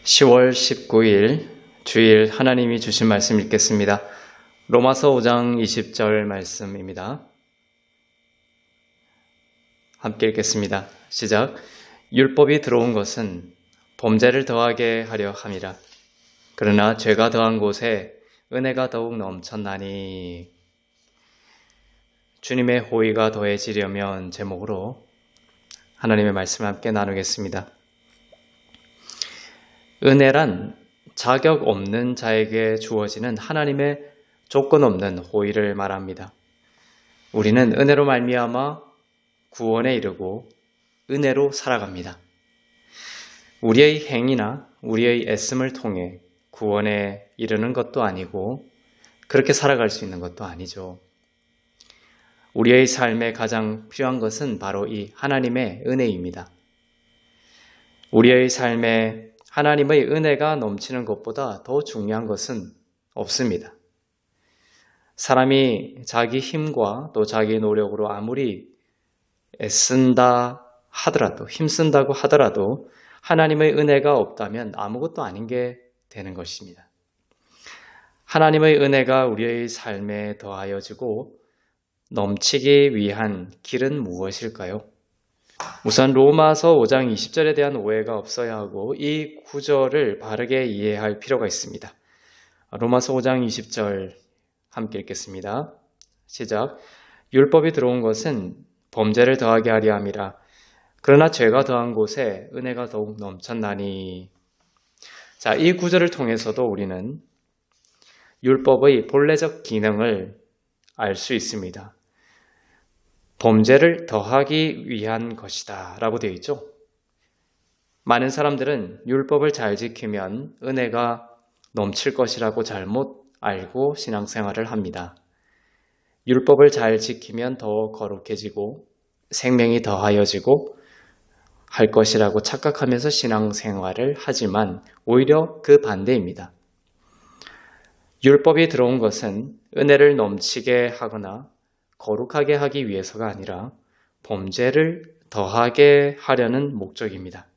10월 19일 주일 하나님이 주신 말씀 읽겠습니다. 로마서 5장 20절 말씀입니다. 함께 읽겠습니다. 시작. 율법이 들어온 것은 범죄를 더하게 하려 함이라. 그러나 죄가 더한 곳에 은혜가 더욱 넘쳤나니. 주님의 호의가 더해지려면 제목으로 하나님의 말씀을 함께 나누겠습니다. 은혜란 자격 없는 자에게 주어지는 하나님의 조건 없는 호의를 말합니다. 우리는 은혜로 말미암아 구원에 이르고 은혜로 살아갑니다. 우리의 행위나 우리의 애씀을 통해 구원에 이르는 것도 아니고 그렇게 살아갈 수 있는 것도 아니죠. 우리의 삶에 가장 필요한 것은 바로 이 하나님의 은혜입니다. 우리의 삶에 하나님의 은혜가 넘치는 것보다 더 중요한 것은 없습니다. 사람이 자기 힘과 또 자기 노력으로 아무리 애쓴다 하더라도, 힘쓴다고 하더라도 하나님의 은혜가 없다면 아무것도 아닌 게 되는 것입니다. 하나님의 은혜가 우리의 삶에 더하여지고 넘치기 위한 길은 무엇일까요? 우선 로마서 5장 20절에 대한 오해가 없어야 하고 이 구절을 바르게 이해할 필요가 있습니다. 로마서 5장 20절 함께 읽겠습니다. 시작. 율법이 들어온 것은 범죄를 더하게 하려 함이라. 그러나 죄가 더한 곳에 은혜가 더욱 넘쳤나니. 자, 이 구절을 통해서도 우리는 율법의 본래적 기능을 알 수 있습니다. 범죄를 더하기 위한 것이다 라고 되어 있죠. 많은 사람들은 율법을 잘 지키면 은혜가 넘칠 것이라고 잘못 알고 신앙생활을 합니다. 율법을 잘 지키면 더 거룩해지고 생명이 더하여지고 할 것이라고 착각하면서 신앙생활을 하지만 오히려 그 반대입니다. 율법이 들어온 것은 은혜를 넘치게 하거나 거룩하게 하기 위해서가 아니라 범죄를 더하게 하려는 목적입니다.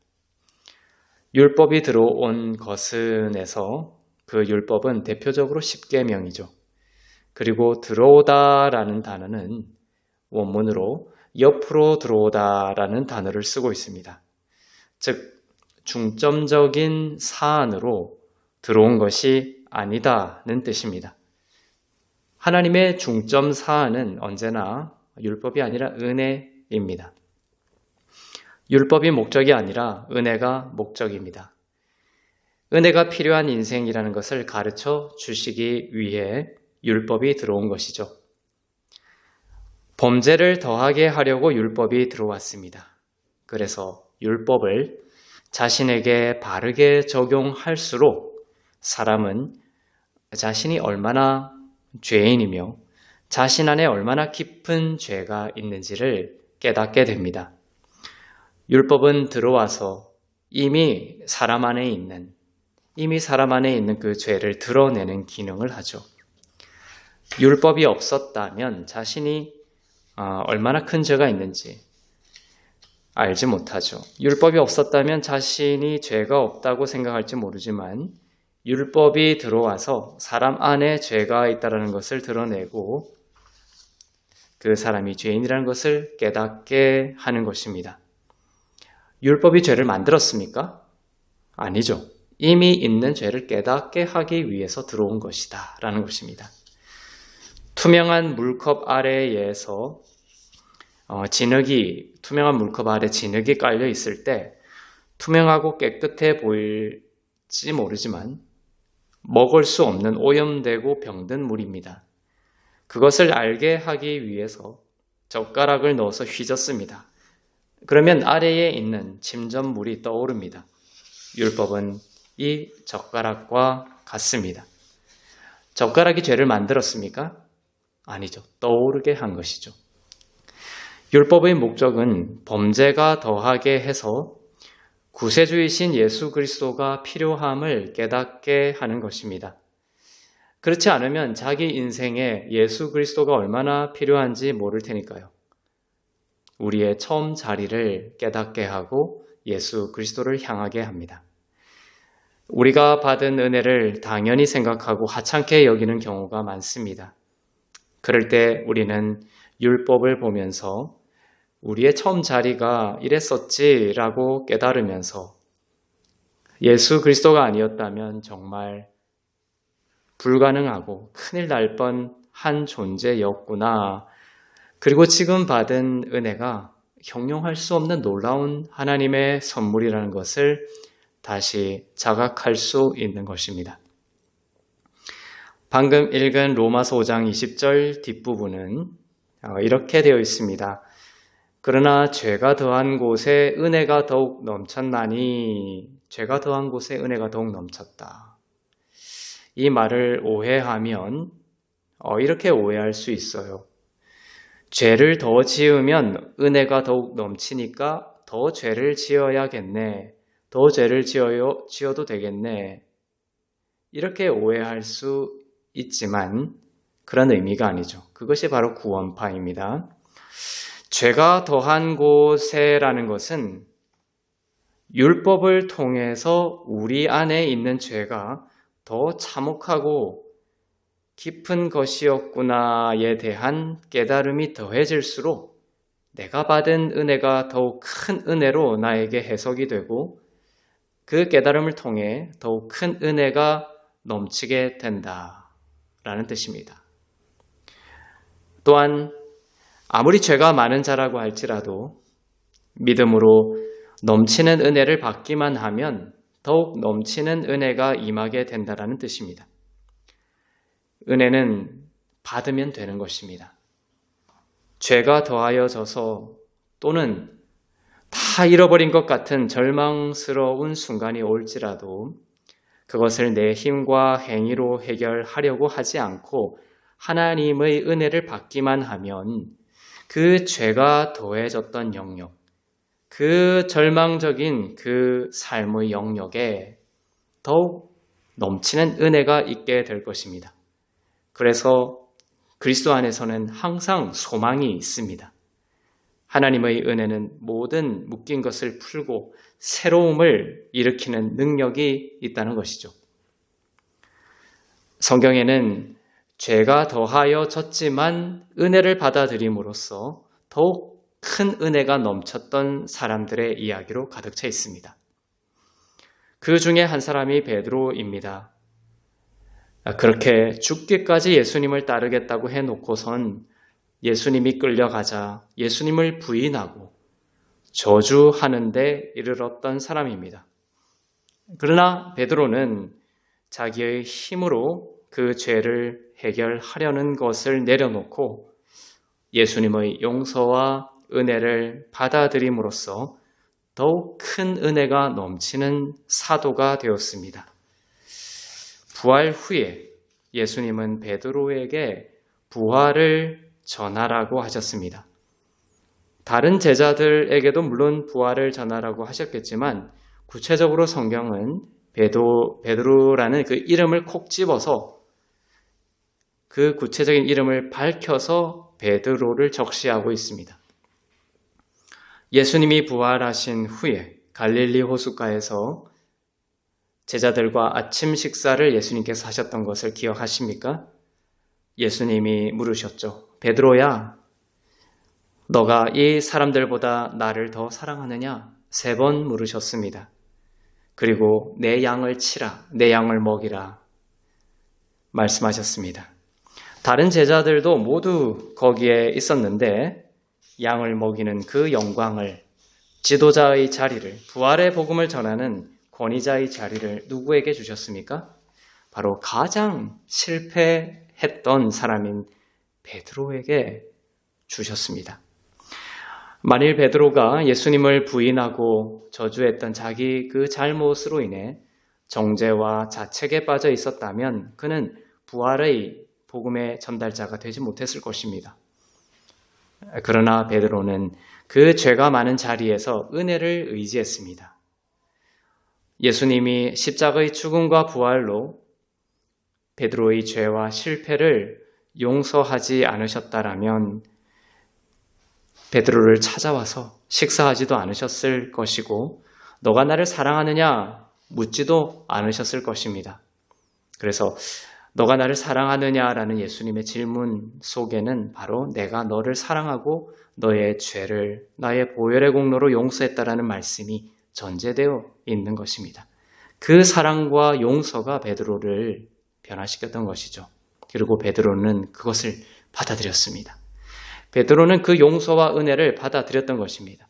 율법이 들어온 것은에서 그 율법은 대표적으로 십계명이죠. 그리고 들어오다라는 단어는 원문으로 옆으로 들어오다라는 단어를 쓰고 있습니다. 즉 중점적인 사안으로 들어온 것이 아니다는 뜻입니다. 하나님의 중점 사안은 언제나 율법이 아니라 은혜입니다. 율법이 목적이 아니라 은혜가 목적입니다. 은혜가 필요한 인생이라는 것을 가르쳐 주시기 위해 율법이 들어온 것이죠. 범죄를 더하게 하려고 율법이 들어왔습니다. 그래서 율법을 자신에게 바르게 적용할수록 사람은 자신이 얼마나 죄인이며 자신 안에 얼마나 깊은 죄가 있는지를 깨닫게 됩니다. 율법은 들어와서 이미 사람 안에 있는 그 죄를 드러내는 기능을 하죠. 율법이 없었다면 자신이 얼마나 큰 죄가 있는지 알지 못하죠. 율법이 없었다면 자신이 죄가 없다고 생각할지 모르지만 율법이 들어와서 사람 안에 죄가 있다는 것을 드러내고 그 사람이 죄인이라는 것을 깨닫게 하는 것입니다. 율법이 죄를 만들었습니까? 아니죠. 이미 있는 죄를 깨닫게 하기 위해서 들어온 것이다 라는 것입니다. 투명한 물컵 아래에서 투명한 물컵 아래 진흙이 깔려 있을 때 투명하고 깨끗해 보일지 모르지만 먹을 수 없는 오염되고 병든 물입니다. 그것을 알게 하기 위해서 젓가락을 넣어서 휘젓습니다. 그러면 아래에 있는 침전물이 떠오릅니다. 율법은 이 젓가락과 같습니다. 젓가락이 죄를 만들었습니까? 아니죠. 떠오르게 한 것이죠. 율법의 목적은 범죄가 더하게 해서 구세주이신 예수 그리스도가 필요함을 깨닫게 하는 것입니다. 그렇지 않으면 자기 인생에 예수 그리스도가 얼마나 필요한지 모를 테니까요. 우리의 처음 자리를 깨닫게 하고 예수 그리스도를 향하게 합니다. 우리가 받은 은혜를 당연히 생각하고 하찮게 여기는 경우가 많습니다. 그럴 때 우리는 율법을 보면서 우리의 처음 자리가 이랬었지라고 깨달으면서 예수 그리스도가 아니었다면 정말 불가능하고 큰일 날 뻔한 존재였구나. 그리고 지금 받은 은혜가 형용할 수 없는 놀라운 하나님의 선물이라는 것을 다시 자각할 수 있는 것입니다. 방금 읽은 로마서 5장 20절 뒷부분은 이렇게 되어 있습니다. 그러나 죄가 더한 곳에 은혜가 더욱 넘쳤나니 죄가 더한 곳에 은혜가 더욱 넘쳤다. 이 말을 오해하면 이렇게 오해할 수 있어요. 죄를 더 지으면 은혜가 더욱 넘치니까 더 죄를 지어야겠네. 더 죄를 지어도 되겠네. 이렇게 오해할 수 있지만 그런 의미가 아니죠. 그것이 바로 구원파입니다. 죄가 더한 곳에라는 것은 율법을 통해서 우리 안에 있는 죄가 더 참혹하고 깊은 것이었구나에 대한 깨달음이 더해질수록 내가 받은 은혜가 더욱 큰 은혜로 나에게 해석이 되고 그 깨달음을 통해 더욱 큰 은혜가 넘치게 된다라는 뜻입니다. 또한 아무리 죄가 많은 자라고 할지라도 믿음으로 넘치는 은혜를 받기만 하면 더욱 넘치는 은혜가 임하게 된다라는 뜻입니다. 은혜는 받으면 되는 것입니다. 죄가 더하여져서 또는 다 잃어버린 것 같은 절망스러운 순간이 올지라도 그것을 내 힘과 행위로 해결하려고 하지 않고 하나님의 은혜를 받기만 하면 그 죄가 더해졌던 영역, 그 절망적인 그 삶의 영역에 더욱 넘치는 은혜가 있게 될 것입니다. 그래서 그리스도 안에서는 항상 소망이 있습니다. 하나님의 은혜는 모든 묶인 것을 풀고 새로움을 일으키는 능력이 있다는 것이죠. 성경에는 죄가 더하여졌지만 은혜를 받아들임으로써 더욱 큰 은혜가 넘쳤던 사람들의 이야기로 가득 차 있습니다. 그 중에 한 사람이 베드로입니다. 그렇게 죽기까지 예수님을 따르겠다고 해놓고선 예수님이 끌려가자 예수님을 부인하고 저주하는 데 이르렀던 사람입니다. 그러나 베드로는 자기의 힘으로 그 죄를 해결하려는 것을 내려놓고 예수님의 용서와 은혜를 받아들임으로써 더욱 큰 은혜가 넘치는 사도가 되었습니다. 부활 후에 예수님은 베드로에게 부활을 전하라고 하셨습니다. 다른 제자들에게도 물론 부활을 전하라고 하셨겠지만 구체적으로 성경은 베드로라는 그 이름을 콕 집어서 그 구체적인 이름을 밝혀서 베드로를 적시하고 있습니다. 예수님이 부활하신 후에 갈릴리 호숫가에서 제자들과 아침 식사를 예수님께서 하셨던 것을 기억하십니까? 예수님이 물으셨죠. 베드로야, 너가 이 사람들보다 나를 더 사랑하느냐? 3번 물으셨습니다. 그리고 내 양을 치라, 내 양을 먹이라 말씀하셨습니다. 다른 제자들도 모두 거기에 있었는데 양을 먹이는 그 영광을, 지도자의 자리를, 부활의 복음을 전하는 권위자의 자리를 누구에게 주셨습니까? 바로 가장 실패했던 사람인 베드로에게 주셨습니다. 만일 베드로가 예수님을 부인하고 저주했던 자기 그 잘못으로 인해 정죄와 자책에 빠져 있었다면 그는 부활의 복음의 전달자가 되지 못했을 것입니다. 그러나 베드로는 그 죄가 많은 자리에서 은혜를 의지했습니다. 예수님이 십자가의 죽음과 부활로 베드로의 죄와 실패를 용서하지 않으셨다라면 베드로를 찾아와서 식사하지도 않으셨을 것이고 너가 나를 사랑하느냐 묻지도 않으셨을 것입니다. 그래서 너가 나를 사랑하느냐라는 예수님의 질문 속에는 바로 내가 너를 사랑하고 너의 죄를 나의 보혈의 공로로 용서했다라는 말씀이 전제되어 있는 것입니다. 그 사랑과 용서가 베드로를 변화시켰던 것이죠. 그리고 베드로는 그것을 받아들였습니다. 베드로는 그 용서와 은혜를 받아들였던 것입니다.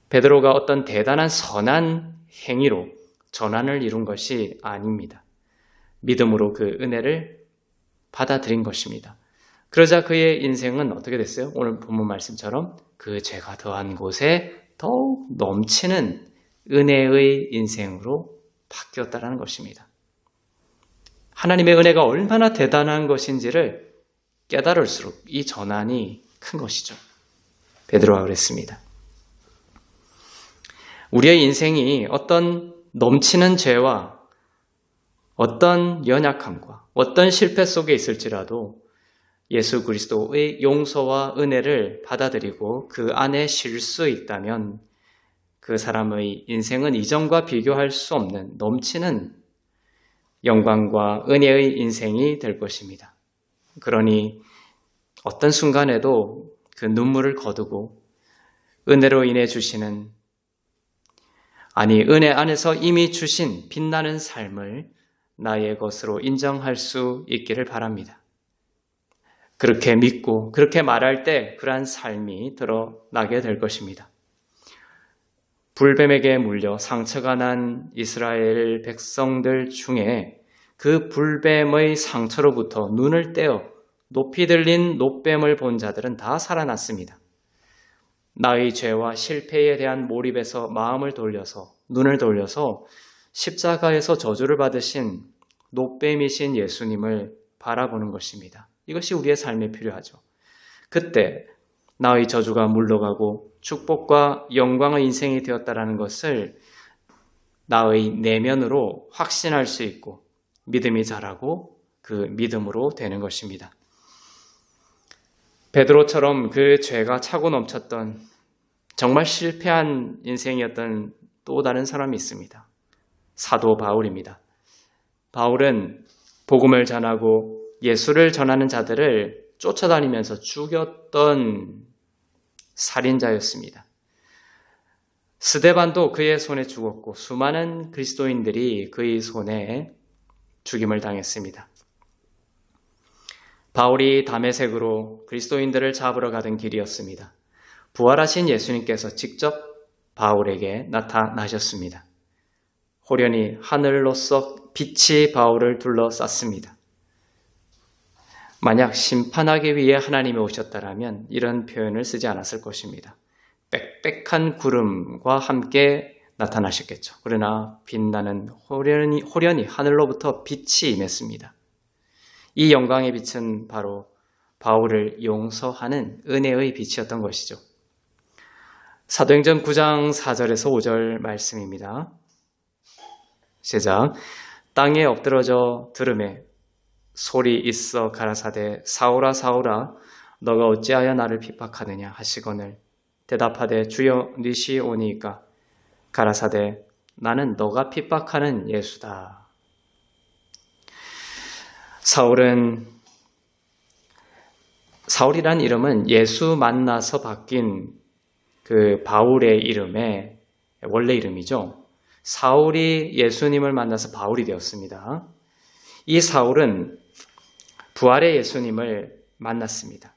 베드로가 어떤 대단한 선한 행위로 전환을 이룬 것이 아닙니다. 믿음으로 그 은혜를 받아들인 것입니다. 그러자 그의 인생은 어떻게 됐어요? 오늘 본문 말씀처럼 그 죄가 더한 곳에 더욱 넘치는 은혜의 인생으로 바뀌었다는 것입니다. 하나님의 은혜가 얼마나 대단한 것인지를 깨달을수록 이 전환이 큰 것이죠. 베드로가 그랬습니다. 우리의 인생이 어떤 넘치는 죄와 어떤 연약함과 어떤 실패 속에 있을지라도 예수 그리스도의 용서와 은혜를 받아들이고 그 안에 쉴 수 있다면 그 사람의 인생은 이전과 비교할 수 없는 넘치는 영광과 은혜의 인생이 될 것입니다. 그러니 어떤 순간에도 그 눈물을 거두고 은혜로 인해 주시는 은혜 안에서 이미 주신 빛나는 삶을 나의 것으로 인정할 수 있기를 바랍니다. 그렇게 믿고 그렇게 말할 때 그러한 삶이 드러나게 될 것입니다. 불뱀에게 물려 상처가 난 이스라엘 백성들 중에 그 불뱀의 상처로부터 눈을 떼어 높이 들린 놋뱀을 본 자들은 다 살아났습니다. 나의 죄와 실패에 대한 몰입에서 마음을 돌려서 눈을 돌려서 십자가에서 저주를 받으신 놋뱀이신 예수님을 바라보는 것입니다. 이것이 우리의 삶에 필요하죠. 그때 나의 저주가 물러가고 축복과 영광의 인생이 되었다라는 것을 나의 내면으로 확신할 수 있고 믿음이 자라고 그 믿음으로 되는 것입니다. 베드로처럼 그 죄가 차고 넘쳤던 정말 실패한 인생이었던 또 다른 사람이 있습니다. 사도 바울입니다. 바울은 복음을 전하고 예수를 전하는 자들을 쫓아다니면서 죽였던 살인자였습니다. 스데반도 그의 손에 죽었고 수많은 그리스도인들이 그의 손에 죽임을 당했습니다. 바울이 다메섹으로 그리스도인들을 잡으러 가던 길이었습니다. 부활하신 예수님께서 직접 바울에게 나타나셨습니다. 호련히 하늘로서 빛이 바울을 둘러쌌습니다. 만약 심판하기 위해 하나님이 오셨다라면 이런 표현을 쓰지 않았을 것입니다. 빽빽한 구름과 함께 나타나셨겠죠. 그러나 빛나는 호련히 하늘로부터 빛이 임했습니다. 이 영광의 빛은 바로 바울을 용서하는 은혜의 빛이었던 것이죠. 사도행전 9장 4절에서 5절 말씀입니다. 시작. 땅에 엎드러져 들음에 소리 있어 가라사대 사울아 사울아 너가 어찌하여 나를 핍박하느냐 하시거늘 대답하되 주여 니시오니이까 가라사대 나는 너가 핍박하는 예수다. 사울이란 이름은 예수 만나서 바뀐 그 바울의 이름의 원래 이름이죠. 사울이 예수님을 만나서 바울이 되었습니다. 이 사울은 부활의 예수님을 만났습니다.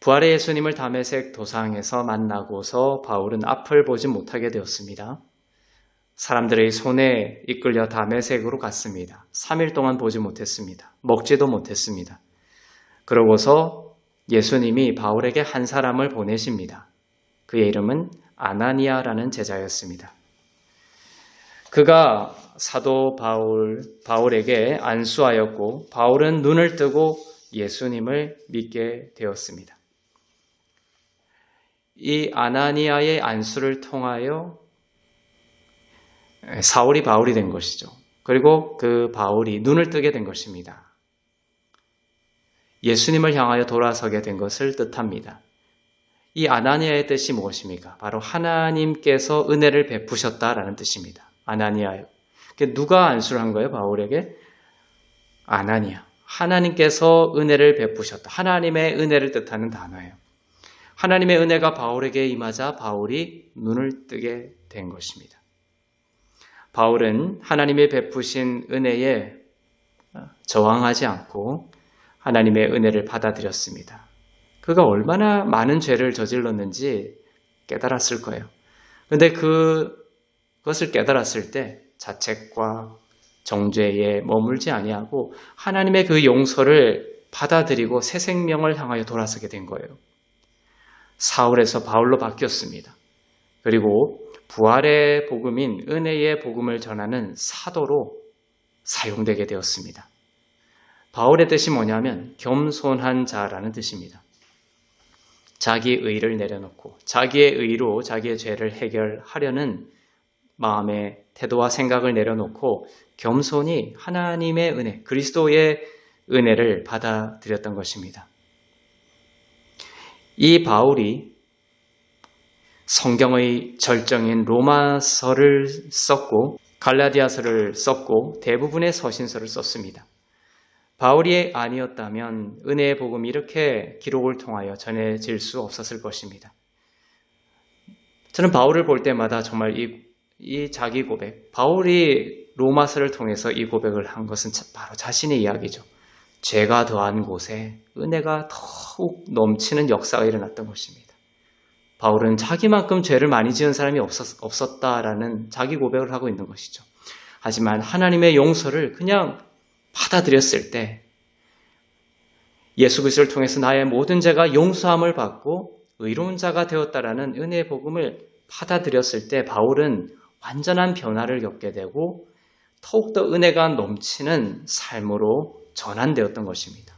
부활의 예수님을 다메섹 도상에서 만나고서 바울은 앞을 보지 못하게 되었습니다. 사람들의 손에 이끌려 다메섹으로 갔습니다. 3일 동안 보지 못했습니다. 먹지도 못했습니다. 그러고서 예수님이 바울에게 한 사람을 보내십니다. 그의 이름은 아나니아라는 제자였습니다. 그가 사도 바울에게 안수하였고 바울은 눈을 뜨고 예수님을 믿게 되었습니다. 이 아나니아의 안수를 통하여 사울이 바울이 된 것이죠. 그리고 그 바울이 눈을 뜨게 된 것입니다. 예수님을 향하여 돌아서게 된 것을 뜻합니다. 이 아나니아의 뜻이 무엇입니까? 바로 하나님께서 은혜를 베푸셨다라는 뜻입니다. 아나니아요. 누가 안수를 한 거예요? 바울에게? 아나니아. 하나님께서 은혜를 베푸셨다. 하나님의 은혜를 뜻하는 단어예요. 하나님의 은혜가 바울에게 임하자 바울이 눈을 뜨게 된 것입니다. 바울은 하나님의 베푸신 은혜에 저항하지 않고 하나님의 은혜를 받아들였습니다. 그가 얼마나 많은 죄를 저질렀는지 깨달았을 거예요. 그런데 그것을 깨달았을 때 자책과 정죄에 머물지 아니하고 하나님의 그 용서를 받아들이고 새 생명을 향하여 돌아서게 된 거예요. 사울에서 바울로 바뀌었습니다. 그리고 부활의 복음인 은혜의 복음을 전하는 사도로 사용되게 되었습니다. 바울의 뜻이 뭐냐면 겸손한 자라는 뜻입니다. 자기 의를 내려놓고 자기의 의로 자기의 죄를 해결하려는 마음의 태도와 생각을 내려놓고 겸손히 하나님의 은혜, 그리스도의 은혜를 받아들였던 것입니다. 이 바울이 성경의 절정인 로마서를 썼고 갈라디아서를 썼고 대부분의 서신서를 썼습니다. 바울이 아니었다면 은혜의 복음이 이렇게 기록을 통하여 전해질 수 없었을 것입니다. 저는 바울을 볼 때마다 정말 이 자기 고백, 바울이 로마서를 통해서 이 고백을 한 것은 바로 자신의 이야기죠. 죄가 더한 곳에 은혜가 더욱 넘치는 역사가 일어났던 것입니다. 바울은 자기만큼 죄를 많이 지은 사람이 없었다라는 자기 고백을 하고 있는 것이죠. 하지만 하나님의 용서를 그냥 받아들였을 때 예수 그리스도를 통해서 나의 모든 죄가 용서함을 받고 의로운 자가 되었다라는 은혜의 복음을 받아들였을 때 바울은 완전한 변화를 겪게 되고 더욱더 은혜가 넘치는 삶으로 전환되었던 것입니다.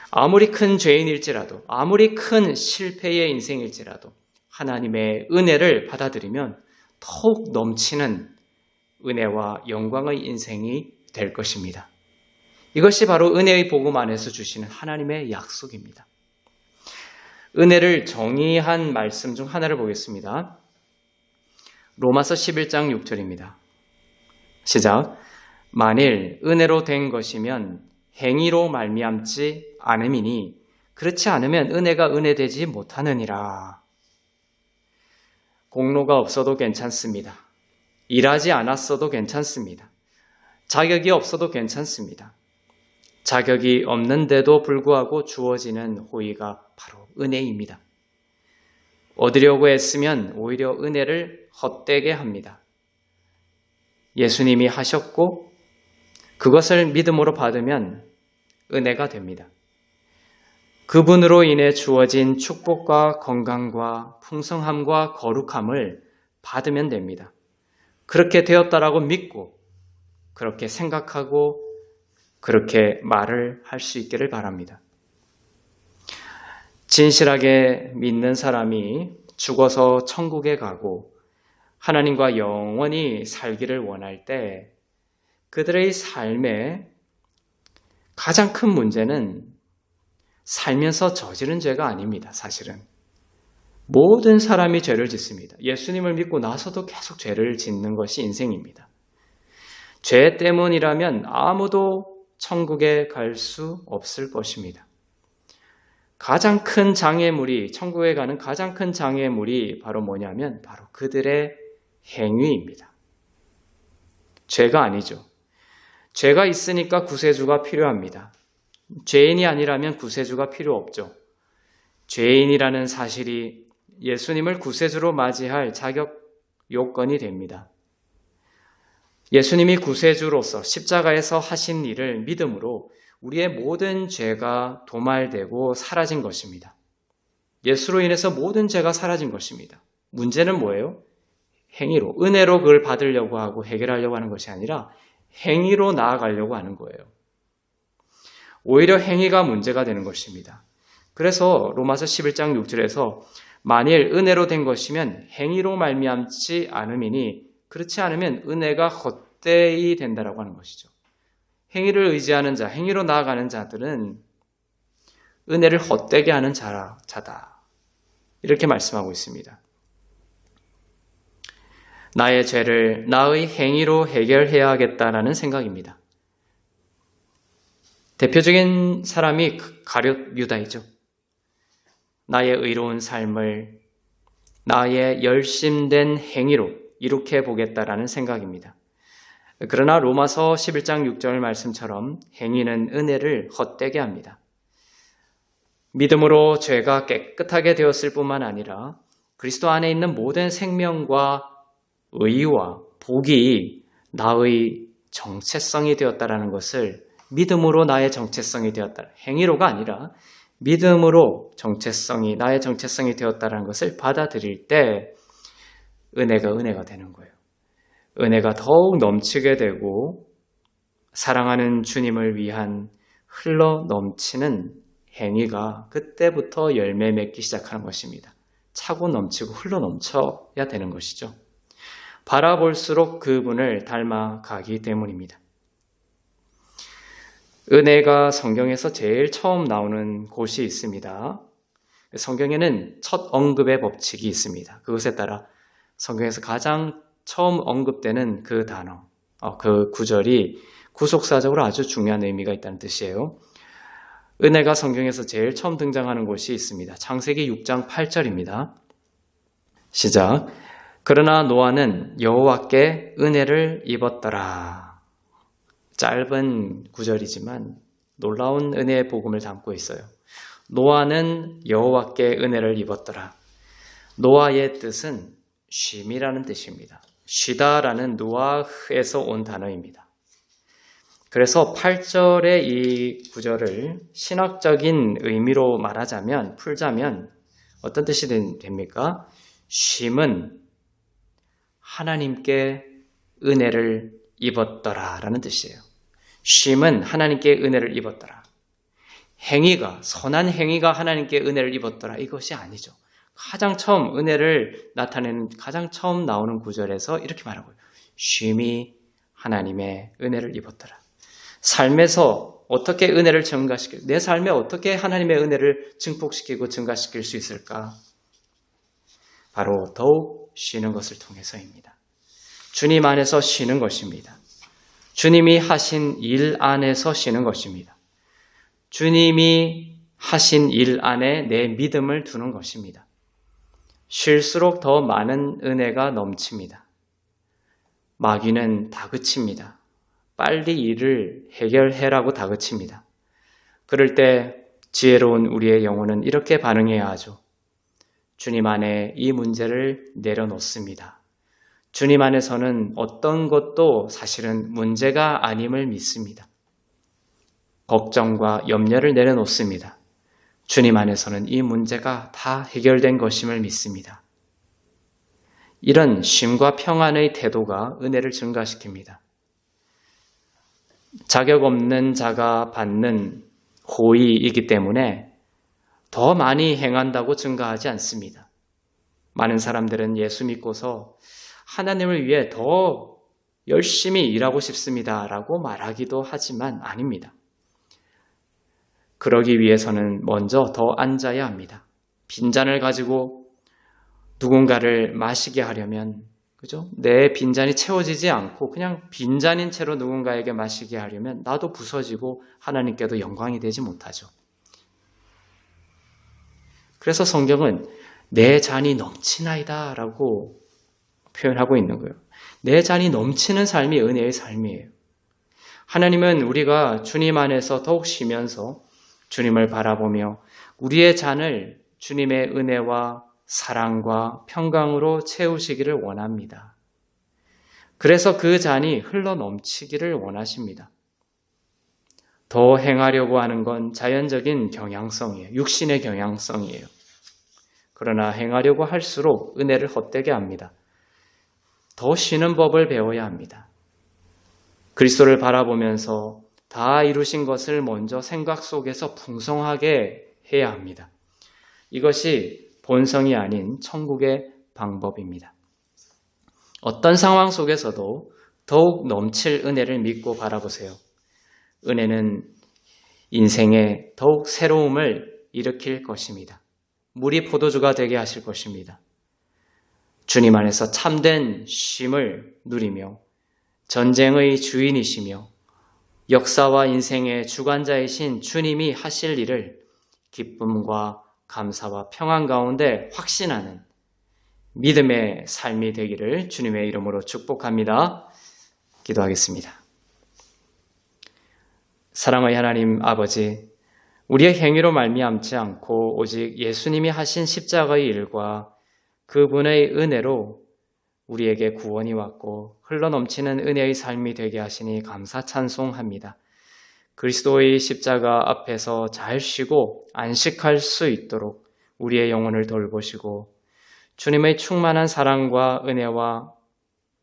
아무리 큰 죄인일지라도 아무리 큰 실패의 인생일지라도 하나님의 은혜를 받아들이면 더욱 넘치는 은혜와 영광의 인생이 될 것입니다. 이것이 바로 은혜의 복음 안에서 주시는 하나님의 약속입니다. 은혜를 정의한 말씀 중 하나를 보겠습니다. 로마서 11장 6절입니다. 시작. 만일 은혜로 된 것이면 행위로 말미암지 않음이니 그렇지 않으면 은혜가 은혜되지 못하느니라. 공로가 없어도 괜찮습니다. 일하지 않았어도 괜찮습니다. 자격이 없어도 괜찮습니다. 자격이 없는데도 불구하고 주어지는 호의가 바로 은혜입니다. 얻으려고 애쓰면 오히려 은혜를 헛되게 합니다. 예수님이 하셨고 그것을 믿음으로 받으면 은혜가 됩니다. 그분으로 인해 주어진 축복과 건강과 풍성함과 거룩함을 받으면 됩니다. 그렇게 되었다라고 믿고 그렇게 생각하고 그렇게 말을 할 수 있기를 바랍니다. 진실하게 믿는 사람이 죽어서 천국에 가고 하나님과 영원히 살기를 원할 때 그들의 삶의 가장 큰 문제는 살면서 저지른 죄가 아닙니다. 사실은 모든 사람이 죄를 짓습니다. 예수님을 믿고 나서도 계속 죄를 짓는 것이 인생입니다. 죄 때문이라면 아무도 천국에 갈 수 없을 것입니다. 가장 큰 장애물이, 천국에 가는 가장 큰 장애물이 바로 뭐냐면 바로 그들의 행위입니다. 죄가 아니죠. 죄가 있으니까 구세주가 필요합니다. 죄인이 아니라면 구세주가 필요 없죠. 죄인이라는 사실이 예수님을 구세주로 맞이할 자격 요건이 됩니다. 예수님이 구세주로서 십자가에서 하신 일을 믿음으로 우리의 모든 죄가 도말되고 사라진 것입니다. 예수로 인해서 모든 죄가 사라진 것입니다. 문제는 뭐예요? 행위로, 은혜로 그걸 받으려고 하고 해결하려고 하는 것이 아니라 행위로 나아가려고 하는 거예요. 오히려 행위가 문제가 되는 것입니다. 그래서 로마서 11장 6절에서 만일 은혜로 된 것이면 행위로 말미암지 않음이니 그렇지 않으면 은혜가 헛되이 된다라고 하는 것이죠. 행위를 의지하는 자, 행위로 나아가는 자들은 은혜를 헛되게 하는 자다. 이렇게 말씀하고 있습니다. 나의 죄를 나의 행위로 해결해야겠다라는 생각입니다. 대표적인 사람이 가룟 유다이죠. 나의 의로운 삶을 나의 열심된 행위로 이룩해 보겠다라는 생각입니다. 그러나 로마서 11장 6절 말씀처럼 행위는 은혜를 헛되게 합니다. 믿음으로 죄가 깨끗하게 되었을 뿐만 아니라 그리스도 안에 있는 모든 생명과 의와 복이 나의 정체성이 되었다라는 것을 믿음으로 나의 정체성이 되었다. 행위로가 아니라 믿음으로 나의 정체성이 되었다는 것을 받아들일 때 은혜가 되는 거예요. 은혜가 더욱 넘치게 되고 사랑하는 주님을 위한 흘러 넘치는 행위가 그때부터 열매 맺기 시작하는 것입니다. 차고 넘치고 흘러 넘쳐야 되는 것이죠. 바라볼수록 그분을 닮아가기 때문입니다. 은혜가 성경에서 제일 처음 나오는 곳이 있습니다. 성경에는 첫 언급의 법칙이 있습니다. 그것에 따라 성경에서 가장 처음 언급되는 그 단어, 그 구절이 구속사적으로 아주 중요한 의미가 있다는 뜻이에요. 은혜가 성경에서 제일 처음 등장하는 곳이 있습니다. 창세기 6장 8절입니다. 시작. 그러나 노아는 여호와께 은혜를 입었더라. 짧은 구절이지만 놀라운 은혜의 복음을 담고 있어요. 노아는 여호와께 은혜를 입었더라. 노아의 뜻은 쉼이라는 뜻입니다. 쉬다라는 누아흐에서 온 단어입니다. 그래서 8절의 이 구절을 신학적인 의미로 풀자면 어떤 뜻이 됩니까? 쉼은 하나님께 은혜를 입었더라라는 뜻이에요. 쉼은 하나님께 은혜를 입었더라. 선한 행위가 하나님께 은혜를 입었더라. 이것이 아니죠. 가장 처음 은혜를 나타내는 가장 처음 나오는 구절에서 이렇게 말하고요. 쉼이 하나님의 은혜를 입었더라. 삶에서 어떻게 은혜를 내 삶에 어떻게 하나님의 은혜를 증폭시키고 증가시킬 수 있을까? 바로 더욱 쉬는 것을 통해서입니다. 주님 안에서 쉬는 것입니다. 주님이 하신 일 안에서 쉬는 것입니다. 주님이 하신 일 안에 내 믿음을 두는 것입니다. 쉴수록 더 많은 은혜가 넘칩니다. 마귀는 다그칩니다. 빨리 일을 해결해라고 다그칩니다. 그럴 때 지혜로운 우리의 영혼은 이렇게 반응해야 하죠. 주님 안에 이 문제를 내려놓습니다. 주님 안에서는 어떤 것도 사실은 문제가 아님을 믿습니다. 걱정과 염려를 내려놓습니다. 주님 안에서는 이 문제가 다 해결된 것임을 믿습니다. 이런 쉼과 평안의 태도가 은혜를 증가시킵니다. 자격 없는 자가 받는 호의이기 때문에 더 많이 행한다고 증가하지 않습니다. 많은 사람들은 예수 믿고서 하나님을 위해 더 열심히 일하고 싶습니다라고 말하기도 하지만 아닙니다. 그러기 위해서는 먼저 더 앉아야 합니다. 빈잔을 가지고 누군가를 마시게 하려면, 그죠? 내 빈잔이 채워지지 않고 그냥 빈잔인 채로 누군가에게 마시게 하려면 나도 부서지고 하나님께도 영광이 되지 못하죠. 그래서 성경은 내 잔이 넘치나이다 라고 표현하고 있는 거예요. 내 잔이 넘치는 삶이 은혜의 삶이에요. 하나님은 우리가 주님 안에서 더욱 쉬면서 주님을 바라보며 우리의 잔을 주님의 은혜와 사랑과 평강으로 채우시기를 원합니다. 그래서 그 잔이 흘러 넘치기를 원하십니다. 더 행하려고 하는 건 자연적인 경향성이에요. 육신의 경향성이에요. 그러나 행하려고 할수록 은혜를 헛되게 합니다. 더 쉬는 법을 배워야 합니다. 그리스도를 바라보면서 다 이루신 것을 먼저 생각 속에서 풍성하게 해야 합니다. 이것이 본성이 아닌 천국의 방법입니다. 어떤 상황 속에서도 더욱 넘칠 은혜를 믿고 바라보세요. 은혜는 인생에 더욱 새로움을 일으킬 것입니다. 물이 포도주가 되게 하실 것입니다. 주님 안에서 참된 쉼을 누리며 전쟁의 주인이시며 역사와 인생의 주관자이신 주님이 하실 일을 기쁨과 감사와 평안 가운데 확신하는 믿음의 삶이 되기를 주님의 이름으로 축복합니다. 기도하겠습니다. 사랑의 하나님 아버지, 우리의 행위로 말미암지 않고 오직 예수님이 하신 십자가의 일과 그분의 은혜로 우리에게 구원이 왔고 흘러넘치는 은혜의 삶이 되게 하시니 감사 찬송합니다. 그리스도의 십자가 앞에서 잘 쉬고 안식할 수 있도록 우리의 영혼을 돌보시고 주님의 충만한 사랑과 은혜와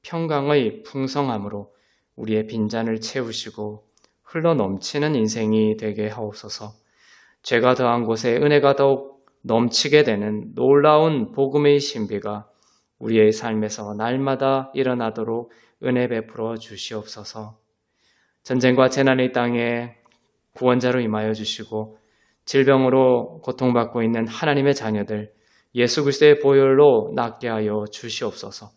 평강의 풍성함으로 우리의 빈잔을 채우시고 흘러넘치는 인생이 되게 하옵소서. 죄가 더한 곳에 은혜가 더욱 넘치게 되는 놀라운 복음의 신비가 우리의 삶에서 날마다 일어나도록 은혜 베풀어 주시옵소서. 전쟁과 재난의 땅에 구원자로 임하여 주시고 질병으로 고통받고 있는 하나님의 자녀들 예수 그리스도의 보혈로 낫게 하여 주시옵소서.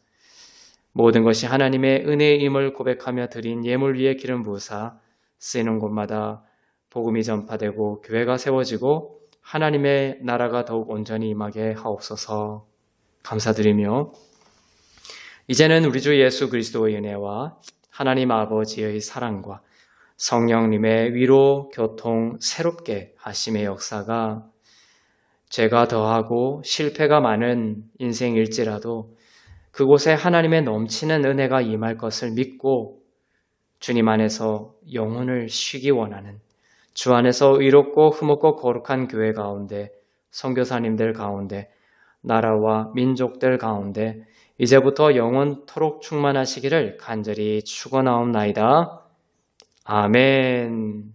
모든 것이 하나님의 은혜임을 고백하며 드린 예물 위에 기름 부으사 쓰이는 곳마다 복음이 전파되고 교회가 세워지고 하나님의 나라가 더욱 온전히 임하게 하옵소서. 감사드리며 이제는 우리 주 예수 그리스도의 은혜와 하나님 아버지의 사랑과 성령님의 위로, 교통, 새롭게 하심의 역사가 죄가 더하고 실패가 많은 인생일지라도 그곳에 하나님의 넘치는 은혜가 임할 것을 믿고 주님 안에서 영혼을 쉬기 원하는 주 안에서 의롭고 흠없고 거룩한 교회 가운데 선교사님들 가운데 나라와 민족들 가운데 이제부터 영원토록 충만하시기를 간절히 축원하옵나이다. 아멘.